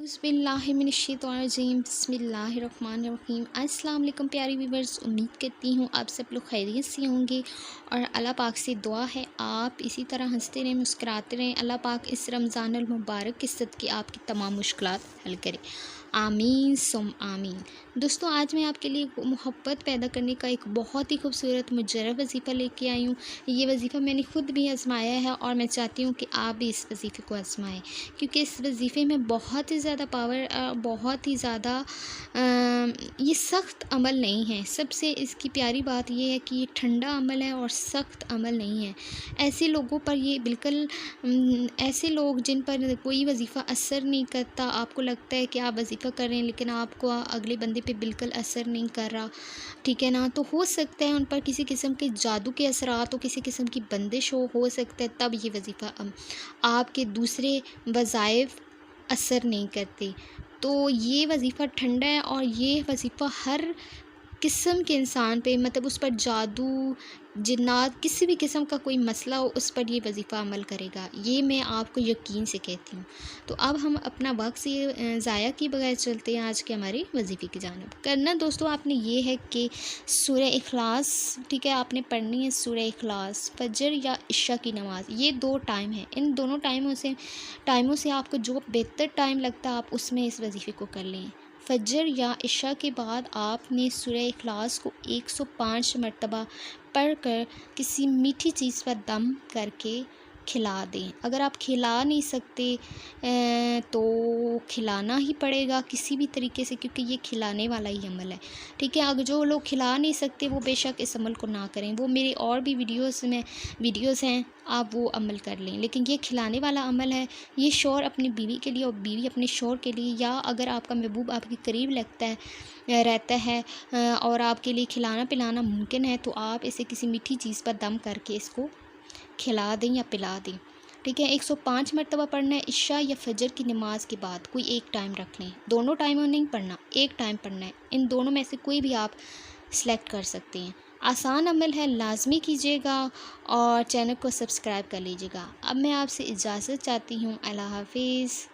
औज़ुबिल्लाहिमिनश्शैतानिर्रजीम बिस्मिल्लाहिर्रहमानिर्रहीम। अस्सलाम वालेकुम प्यारी व्यूवर्स, उम्मीद करती हूँ आप सब लोग खैरियत से होंगे और अल्लाह पाक से दुआ है आप इसी तरह हंसते रहें, मुस्कुराते रहें। अल्लाह पाक इस रमज़ानुल मुबारक के सदक़े आपकी तमाम मुश्किलात हल करे, आमीन सुम आमीन। दोस्तों, आज मैं आपके लिए मोहब्बत पैदा करने का एक बहुत ही खूबसूरत मुजर्रब वज़ीफ़ा लेके आई हूँ। ये वज़ीफ़ा मैंने ख़ुद भी आज़माया है और मैं चाहती हूँ कि आप भी इस वज़ीफ़े को आज़माएँ, क्योंकि इस वज़ीफ़े में बहुत ही ज़्यादा पावर, बहुत ही ज़्यादा ये सख्त अमल नहीं है। सबसे इसकी प्यारी बात ये है कि ये ठंडा अमल है और सख्त अमल नहीं है। ऐसे लोगों पर ये बिल्कुल ऐसे लोग जिन पर कोई वज़ीफ़ा असर नहीं करता, आपको लगता है कि आप वज़ीफ़ा कर रहे हैं लेकिन आपको अगले बंदे पे बिल्कुल असर नहीं कर रहा, ठीक है ना, तो हो सकता है उन पर किसी किस्म के जादू के असरात हो, किसी किस्म की बंदिश हो सकता है, तब ये वज़ीफ़ा आपके दूसरे वज़ाइफ असर नहीं करते। तो ये वज़ीफ़ा ठंडा है और ये वज़ीफ़ा हर किस्म के इंसान पे, मतलब उस पर जादू, जिन्नात, किसी भी किस्म का कोई मसला हो, उस पर ये वज़ीफ़ा अमल करेगा। ये मैं आपको यकीन से कहती हूँ। तो अब हम अपना वक्त से ज़ाया किए बगैर चलते हैं आज के हमारे वज़ीफ़े की जानिब। करना दोस्तों आपने ये है कि सूरह इखलास, ठीक है, आपने पढ़नी है सूरह इखलास, फजर या इशा की नमाज़। ये 2 टाइम है, इन दोनों टाइमों से आपको जो बेहतर टाइम लगता है आप उसमें इस वज़ीफ़े को कर लें। फजर या इशा के बाद आपने सूरह इखलास को 105 मरतबा पढ़ कर किसी मीठी चीज़ पर दम करके खिला दें। अगर आप खिला नहीं सकते तो खिलाना ही पड़ेगा किसी भी तरीके से, क्योंकि ये खिलाने वाला ही अमल है, ठीक है। अगर जो लोग खिला नहीं सकते वो बेशक इस अमल को ना करें, वो मेरी और भी वीडियोस हैं, आप वो अमल कर लें। लेकिन ये खिलाने वाला अमल है, ये शौहर अपनी बीवी के लिए और बीवी अपने शौहर के लिए, या अगर आपका महबूब आपके करीब रहता है और आपके लिए खिलाना पिलाना मुमकिन है, तो आप इसे किसी मीठी चीज़ पर दम करके इसको खिला दें या पिला दें, ठीक है। 105 मरतबा पढ़ना है इशा या फजर की नमाज के बाद। कोई एक टाइम रख लें, दोनों टाइम नहीं पढ़ना, एक टाइम पढ़ना है। इन दोनों में से कोई भी आप सिलेक्ट कर सकते हैं। आसान अमल है, लाजमी कीजिएगा और चैनल को सब्सक्राइब कर लीजिएगा। अब मैं आपसे इजाज़त चाहती हूँ। अल्लाह हाफिज़।